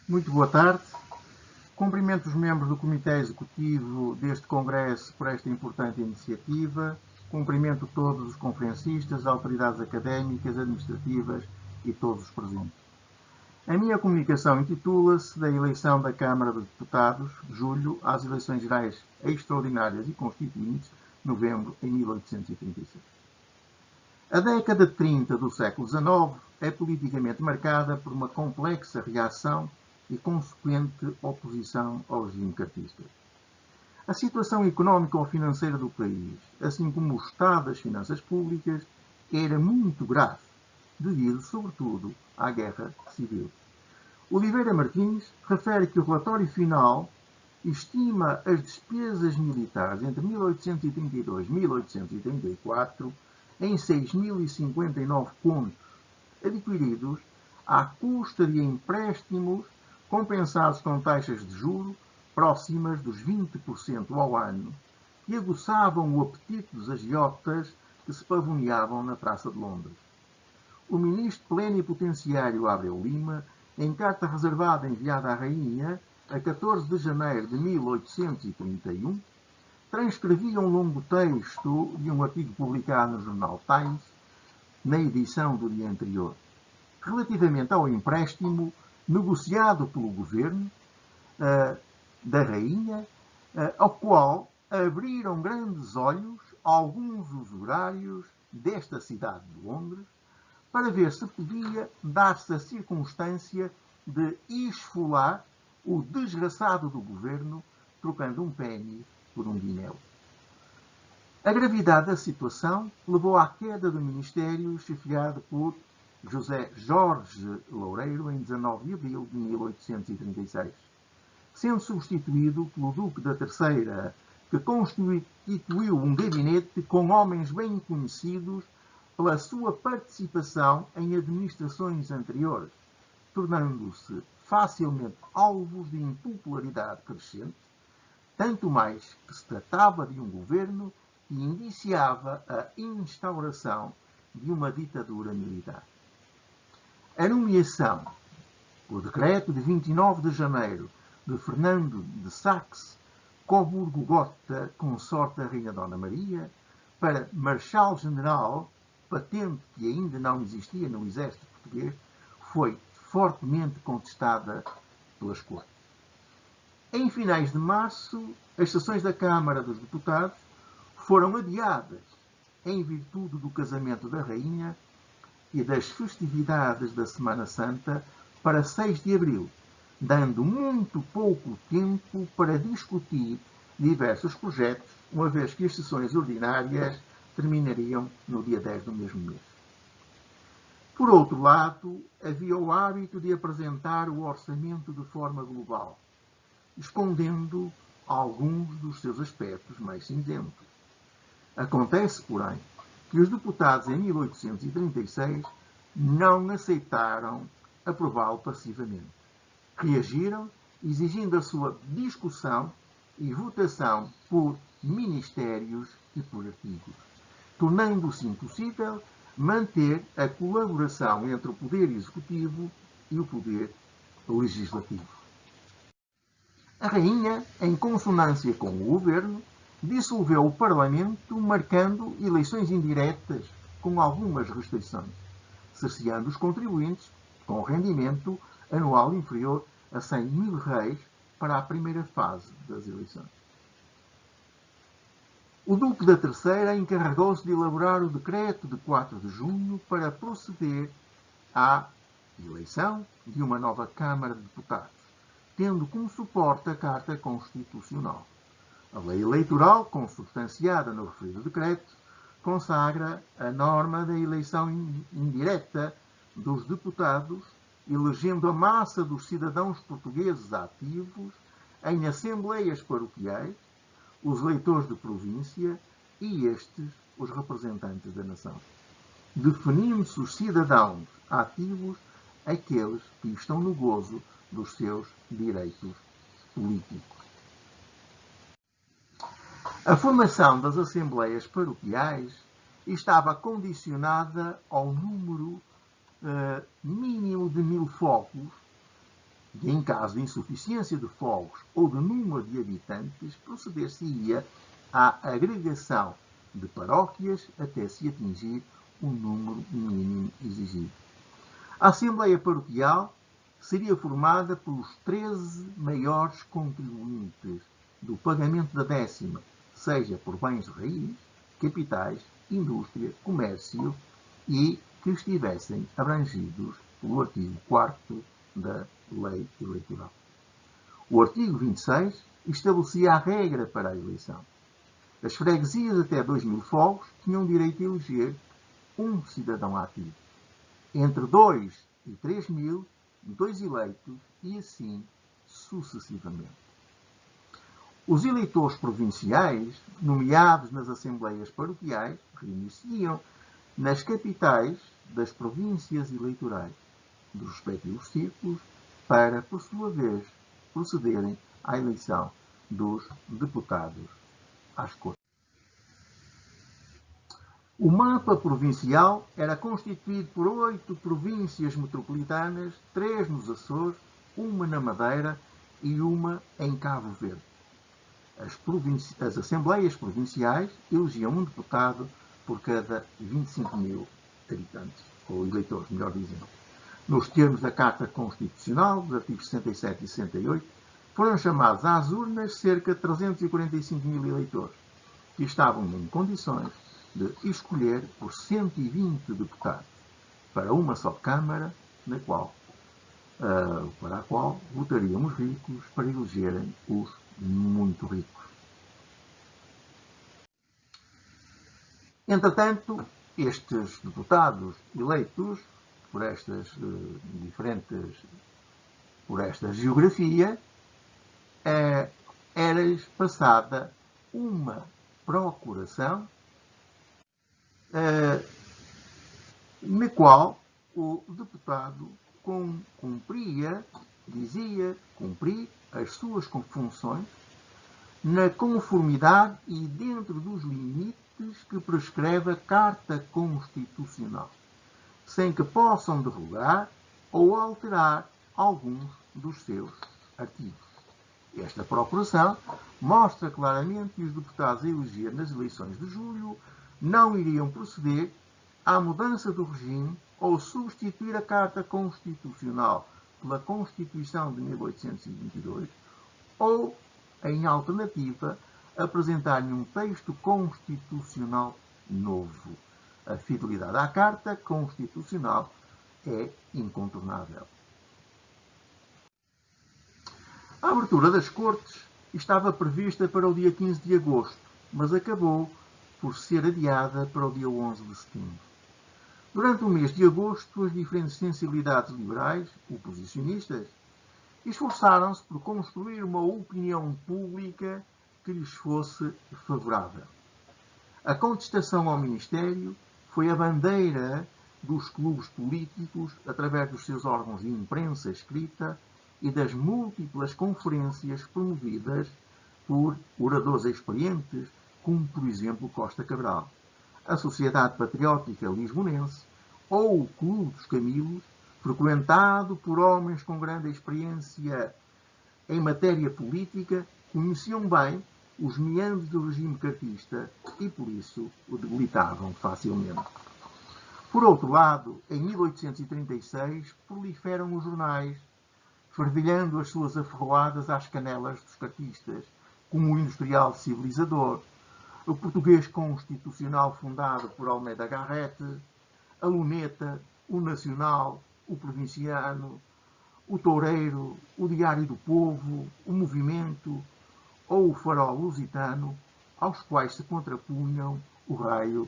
Muito boa tarde. Cumprimento os membros do Comitê Executivo deste Congresso por esta importante iniciativa. Cumprimento todos os conferencistas, autoridades académicas, administrativas e todos os presentes. A minha comunicação intitula-se da eleição da Câmara dos Deputados, julho, às eleições gerais extraordinárias e constituintes, novembro, em 1836. A década de 30 do século XIX é politicamente marcada por uma complexa reação e consequente oposição ao regime cartista. A situação económico-financeira do país, assim como o estado das finanças públicas, era muito grave, devido, sobretudo, à Guerra Civil. Oliveira Martins refere que o relatório final estima as despesas militares entre 1832 e 1834 em 6.059 contos, adquiridos à custa de empréstimos compensados com taxas de juros próximas dos 20% ao ano, que aguçavam o apetite dos agiotas que se pavoneavam na Praça de Londres. O ministro plenipotenciário Abreu Lima, em carta reservada enviada à Rainha, a 14 de janeiro de 1831, transcrevia um longo texto de um artigo publicado no jornal Times, na edição do dia anterior, relativamente ao empréstimo negociado pelo governo da Rainha, ao qual abriram grandes olhos alguns usurários desta cidade de Londres para ver se podia dar-se a circunstância de esfolar o desgraçado do governo trocando um penny por um guinéu. A gravidade da situação levou à queda do Ministério chefiado por José Jorge Loureiro em 19 de abril de 1836, sendo substituído pelo Duque da Terceira, que constituiu um gabinete com homens bem conhecidos pela sua participação em administrações anteriores, tornando-se facilmente alvos de impopularidade crescente, tanto mais que se tratava de um governo que indiciava a instauração de uma ditadura militar. A nomeação, por decreto de 29 de janeiro, de Fernando de Saxe-Coburgo-Gotha, consorte da Rainha Dona Maria, para Marechal-General, patente que ainda não existia no exército português, foi fortemente contestada pelas cortes. Em finais de março, as sessões da Câmara dos Deputados foram adiadas em virtude do casamento da Rainha e das festividades da Semana Santa para 6 de abril, dando muito pouco tempo para discutir diversos projetos, uma vez que as sessões ordinárias terminariam no dia 10 do mesmo mês. Por outro lado, havia o hábito de apresentar o orçamento de forma global, escondendo alguns dos seus aspectos mais cinzentos. Acontece, porém, que os deputados em 1836 não aceitaram aprová-lo passivamente. Reagiram, exigindo a sua discussão e votação por ministérios e por artigos, tornando-se impossível manter a colaboração entre o Poder Executivo e o Poder Legislativo. A Rainha, em consonância com o Governo, dissolveu o Parlamento, marcando eleições indiretas com algumas restrições, cerceando os contribuintes com rendimento anual inferior a 100.000 réis para a primeira fase das eleições. O Duque da Terceira encarregou-se de elaborar o decreto de 4 de junho para proceder à eleição de uma nova Câmara de Deputados, tendo como suporte a Carta Constitucional. A lei eleitoral, consubstanciada no referido decreto, consagra a norma da eleição indireta dos deputados, elegendo a massa dos cidadãos portugueses ativos em assembleias paroquiais, os eleitores de província e estes os representantes da nação, definindo-se os cidadãos ativos aqueles que estão no gozo dos seus direitos políticos. A formação das assembleias paroquiais estava condicionada ao número mínimo de 1000 focos e, em caso de insuficiência de fogos ou de número de habitantes, proceder-se-ia à agregação de paróquias até se atingir o número mínimo exigido. A Assembleia Paroquial seria formada pelos 13 maiores contribuintes do pagamento da décima, seja por bens de raiz, capitais, indústria, comércio e que estivessem abrangidos pelo artigo 4º da Lei Eleitoral. O artigo 26 estabelecia a regra para a eleição. As freguesias até 2.000 fogos tinham direito a eleger um cidadão ativo. Entre 2 e 3.000, 2 eleitos e assim sucessivamente. Os eleitores provinciais, nomeados nas assembleias paroquiais, reunir-se-iam nas capitais das províncias eleitorais dos respectivos círculos para, por sua vez, procederem à eleição dos deputados às Cortes. O mapa provincial era constituído por 8 províncias metropolitanas, 3 nos Açores, uma na Madeira e uma em Cabo Verde. As assembleias provinciais elegiam um deputado por cada 25.000 habitantes, ou eleitores, melhor dizendo. Nos termos da Carta Constitucional, dos artigos 67 e 68, foram chamados às urnas cerca de 345.000 eleitores, que estavam em condições de escolher por 120 deputados para uma só Câmara, para a qual votariam os ricos para elegerem os muito ricos. Entretanto, estes deputados eleitos por esta geografia, era-lhes passada uma procuração na qual o deputado cumprir as suas funções na conformidade e dentro dos limites que prescreve a Carta Constitucional, sem que possam derrogar ou alterar alguns dos seus artigos. Esta procuração mostra claramente que os deputados a eleger nas eleições de julho não iriam proceder à mudança do regime ou substituir a Carta Constitucional pela Constituição de 1822 ou, em alternativa, apresentar-lhe um texto constitucional novo. A fidelidade à Carta Constitucional é incontornável. A abertura das Cortes estava prevista para o dia 15 de agosto, mas acabou por ser adiada para o dia 11 de setembro. Durante o mês de agosto, as diferentes sensibilidades liberais, oposicionistas, esforçaram-se por construir uma opinião pública que lhes fosse favorável. A contestação ao Ministério foi a bandeira dos clubes políticos através dos seus órgãos de imprensa escrita e das múltiplas conferências promovidas por oradores experientes, como, por exemplo, Costa Cabral, a Sociedade Patriótica Lisbonense ou o Clube dos Camilos, frequentado por homens com grande experiência em matéria política, conheciam bem os meandros do regime cartista e, por isso, o debilitavam facilmente. Por outro lado, em 1836, proliferam os jornais, fervilhando as suas aferroadas às canelas dos cartistas, como o Industrial Civilizador, o Português Constitucional fundado por Almeida Garrett, a Luneta, o Nacional, o Provinciano, o Toureiro, o Diário do Povo, o Movimento ou o Farol Lusitano, aos quais se contrapunham o Raio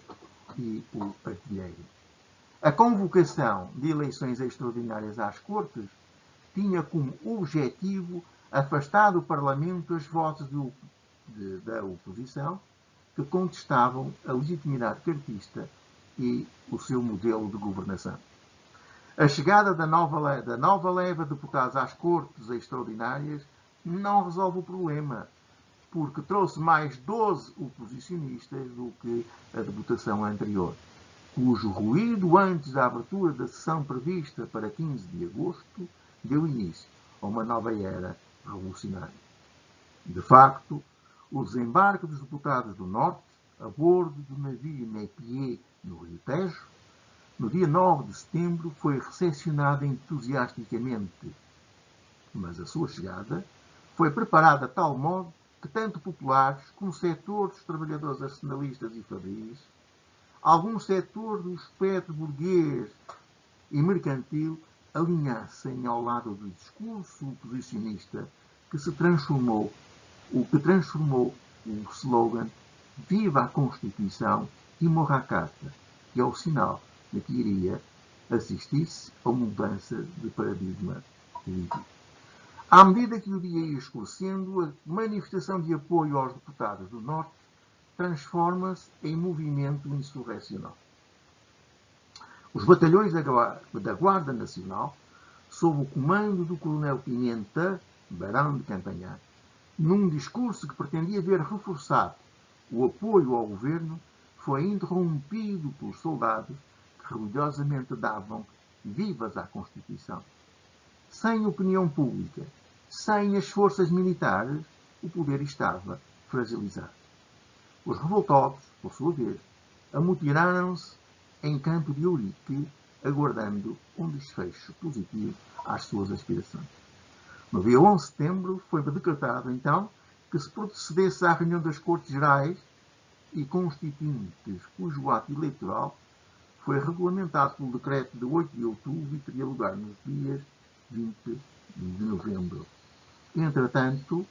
e o Artilheiro. A convocação de eleições extraordinárias às Cortes tinha como objetivo afastar do Parlamento as vozes da oposição que contestavam a legitimidade cartista e o seu modelo de governação. A chegada da nova leva de deputados às Cortes extraordinárias não resolve o problema, porque trouxe mais 12 oposicionistas do que a de votação anterior, cujo ruído antes da abertura da sessão prevista para 15 de agosto deu início a uma nova era revolucionária. De facto, o desembarque dos deputados do Norte a bordo do navio Napier no Rio Tejo, no dia 9 de setembro, foi recepcionado entusiasticamente, mas a sua chegada foi preparada de tal modo que tanto populares como setores dos trabalhadores arsenalistas e fabris, algum setor do espectro burguês e mercantil alinhassem ao lado do discurso oposicionista que transformou o slogan Viva a Constituição e morra a Carta, que é o sinal de que iria assistir-se a uma mudança de paradigma político. À medida que o dia ia escurecendo, a manifestação de apoio aos deputados do Norte transforma-se em movimento insurrecional. Os batalhões da Guarda Nacional, sob o comando do coronel Pimenta, barão de Campanhar, num discurso que pretendia ver reforçado o apoio ao governo, foi interrompido pelos soldados que orgulhosamente davam vivas à Constituição. Sem opinião pública, sem as forças militares, o poder estava fragilizado. Os revoltosos, por sua vez, amotinaram-se em Campo de Ourique, aguardando um desfecho positivo às suas aspirações. No dia 11 de setembro foi decretado, então, que se procedesse à reunião das Cortes Gerais e Constituintes, cujo ato eleitoral foi regulamentado pelo decreto de 8 de outubro e teria lugar nos dias 20 de novembro. Entretanto,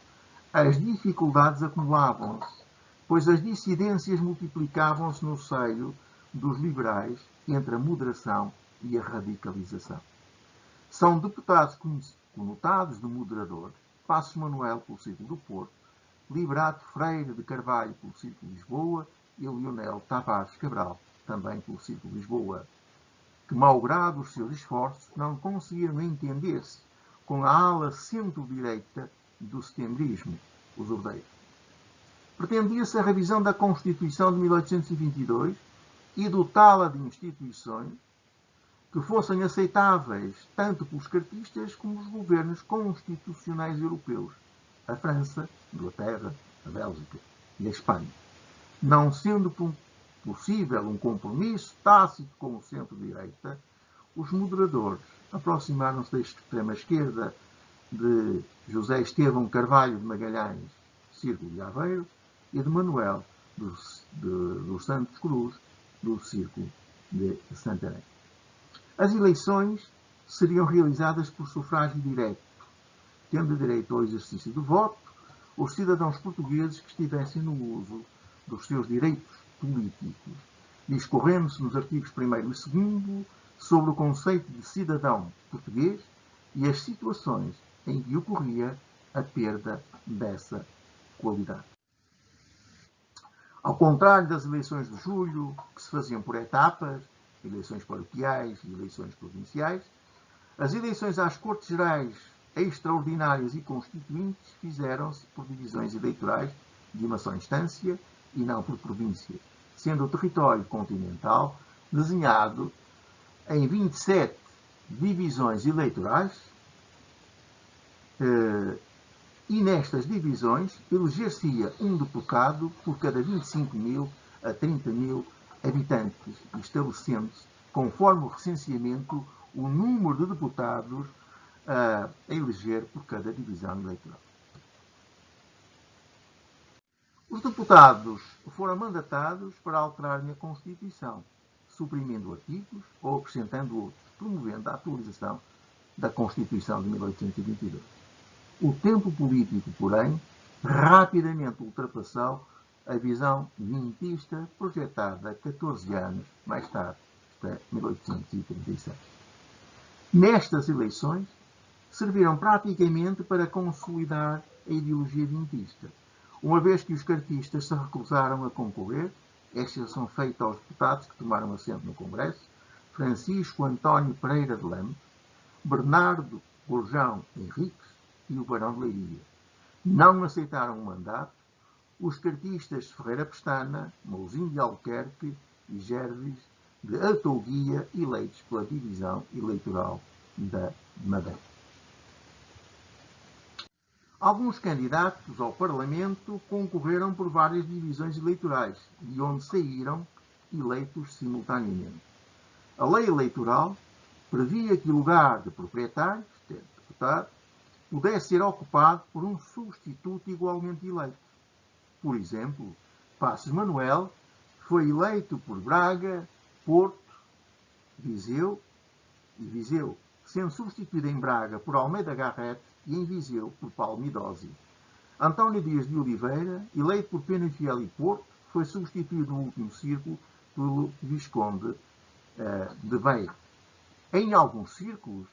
as dificuldades acumulavam-se, pois as dissidências multiplicavam-se no seio dos liberais entre a moderação e a radicalização. São deputados conotados de moderadores Passos Manuel pelo Círculo do Porto, Liberato Freire de Carvalho pelo Círculo de Lisboa e Leonel Tavares Cabral, também pelo Círculo de Lisboa, que, malgrado os seus esforços, não conseguiram entender-se com a ala centro-direita do setembrismo, os ordeiros. Pretendia-se a revisão da Constituição de 1822 e dotá-la de instituições que fossem aceitáveis tanto pelos cartistas como pelos governos constitucionais europeus, a França, a Inglaterra, a Bélgica e a Espanha. Não sendo possível um compromisso tácito com o centro-direita, os moderadores aproximaram-se da extrema-esquerda de José Estevão Carvalho de Magalhães, Círculo de Aveiro, e de Manuel dos Santos Cruz, do Círculo de Santarém. As eleições seriam realizadas por sufrágio direto, tendo direito ao exercício do voto os cidadãos portugueses que estivessem no uso dos seus direitos políticos, discorrendo-se nos artigos 1º e 2º sobre o conceito de cidadão português e as situações em que ocorria a perda dessa qualidade. Ao contrário das eleições de julho, que se faziam por etapas, eleições paroquiais e eleições provinciais, as eleições às Cortes Gerais extraordinárias e constituintes fizeram-se por divisões eleitorais de uma só instância e não por província, sendo o território continental desenhado em 27 divisões eleitorais e nestas divisões eleger-se-ia um deputado por cada 25.000 a 30.000 habitantes, estabelecendo-se, conforme o recenseamento, o número de deputados a eleger por cada divisão eleitoral. Os deputados foram mandatados para alterarem a Constituição, suprimindo artigos ou acrescentando outros, promovendo a atualização da Constituição de 1822. O tempo político, porém, rapidamente ultrapassou a visão vintista projetada 14 anos mais tarde, até 1836. Nestas eleições, serviram praticamente para consolidar a ideologia vintista, uma vez que os cartistas se recusaram a concorrer, exceção feita aos deputados que tomaram assento no Congresso, Francisco António Pereira de Lemos, Bernardo Gorjão Henriques e o Barão de Leiria. Não aceitaram o mandato os cartistas Ferreira Pestana, Mouzinho de Albuquerque e Gerves de Atouguia, eleitos pela divisão eleitoral da Madeira. Alguns candidatos ao Parlamento concorreram por várias divisões eleitorais, de onde saíram eleitos simultaneamente. A lei eleitoral previa que o lugar de proprietário, deputado, pudesse ser ocupado por um substituto igualmente eleito. Por exemplo, Passos Manuel foi eleito por Braga, Porto, Viseu, sendo substituído em Braga por Almeida Garrett e em Viseu por Paulo Midozzi. António Dias de Oliveira, eleito por Penafiel e Porto, foi substituído no último círculo pelo Visconde de Beira. Em alguns círculos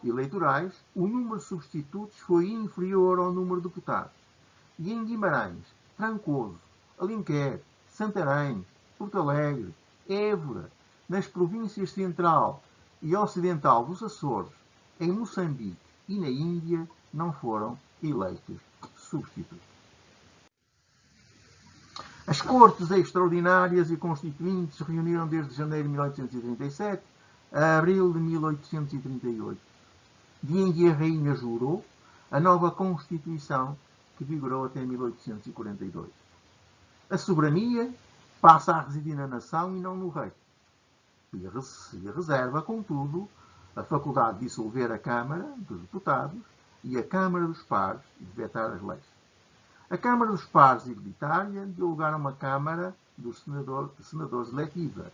eleitorais, o número de substitutos foi inferior ao número de deputados. E em Guimarães, Trancoso, Alenquer, Santarém, Porto Alegre, Évora, nas províncias central e ocidental dos Açores, em Moçambique e na Índia, não foram eleitos substitutos. As Cortes Extraordinárias e Constituintes se reuniram desde janeiro de 1837 a abril de 1838, dia em que a Rainha jurou a nova Constituição que vigorou até 1842. A soberania passa a residir na nação e não no rei. Se reserva, contudo, a faculdade de dissolver a Câmara dos Deputados e a Câmara dos Pares de vetar as leis. A Câmara dos Pares Hereditária deu lugar a uma Câmara dos Senadores Eletiva,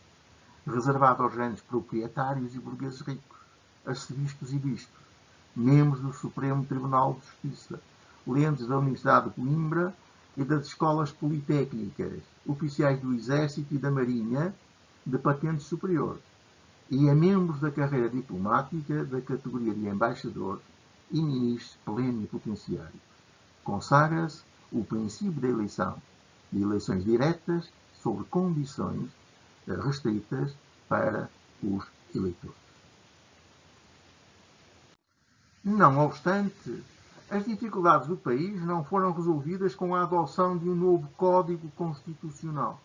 reservada aos grandes proprietários e burgueses ricos, arcebispos e bispos, membros do Supremo Tribunal de Justiça, lentes da Universidade de Coimbra e das escolas politécnicas, oficiais do Exército e da Marinha de patente superior, e a membros da carreira diplomática da categoria de embaixador e ministros plenipotenciários. Consagra-se o princípio da eleição, de eleições diretas sobre condições restritas para os eleitores. Não obstante, as dificuldades do país não foram resolvidas com a adoção de um novo Código Constitucional.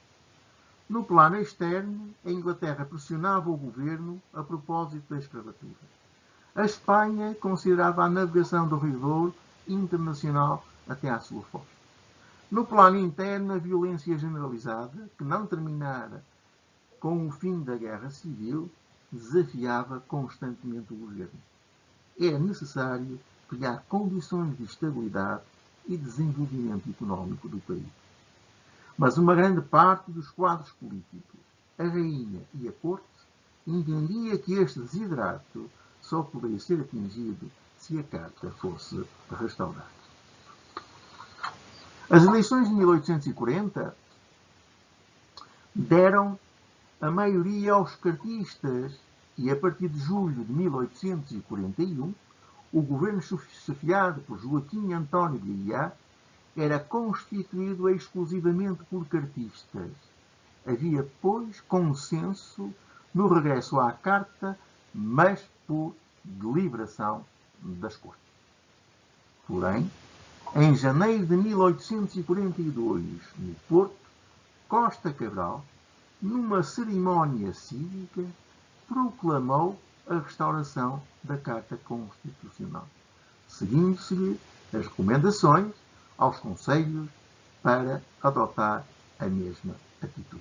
No plano externo, a Inglaterra pressionava o governo a propósito da escravatura. A Espanha considerava a navegação do Rio Douro internacional até à sua foz. No plano interno, a violência generalizada, que não terminara com o fim da Guerra Civil, desafiava constantemente o governo. É necessário criar condições de estabilidade e desenvolvimento económico do país. Mas uma grande parte dos quadros políticos, a rainha e a corte, entendia que este desiderato só poderia ser atingido se a carta fosse restaurada. As eleições de 1840 deram a maioria aos cartistas e, a partir de julho de 1841, o governo chefiado por Joaquim António de Aguiar era constituído exclusivamente por cartistas. Havia, pois, consenso no regresso à carta, mas por deliberação das Cortes. Porém, em janeiro de 1842, no Porto, Costa Cabral, numa cerimónia cívica, proclamou a restauração da Carta Constitucional, seguindo-se-lhe as recomendações aos conselhos para adotar a mesma atitude.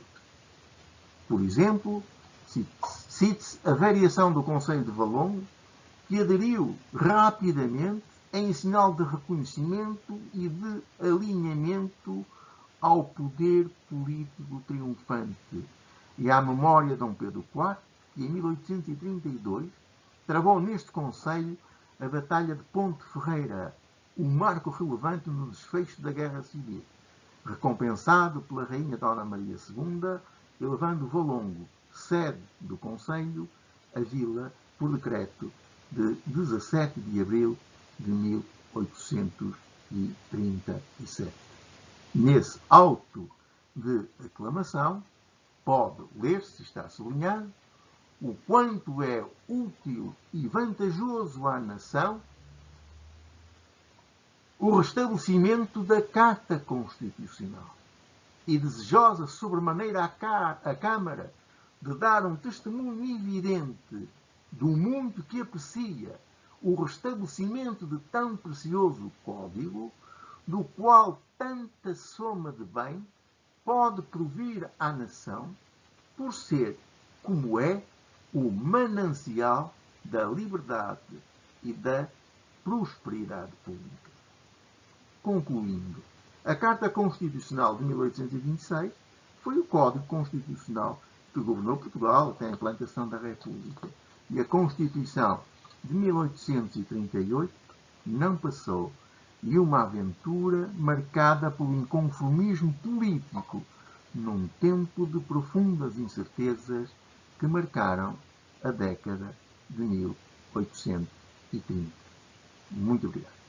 Por exemplo, cite-se a variação do Conselho de Valongo, que aderiu rapidamente em sinal de reconhecimento e de alinhamento ao poder político triunfante e à memória de Dom Pedro IV, que em 1832 travou neste Conselho a Batalha de Ponte Ferreira, um marco relevante no desfecho da Guerra Civil, recompensado pela Rainha Dona Maria II, elevando Valongo, sede do Conselho, a vila por decreto de 17 de abril de 1837. Nesse auto de aclamação, pode ler-se, está sublinhado, o quanto é útil e vantajoso à nação o restabelecimento da Carta Constitucional e desejosa sobremaneira a Câmara de dar um testemunho evidente do muito que aprecia o restabelecimento de tão precioso código, do qual tanta soma de bem pode provir à nação, por ser, como é, o manancial da liberdade e da prosperidade pública. Concluindo, a Carta Constitucional de 1826 foi o Código Constitucional que governou Portugal até a implantação da República. E a Constituição de 1838 não passou de uma aventura marcada pelo inconformismo político num tempo de profundas incertezas que marcaram a década de 1830. Muito obrigado.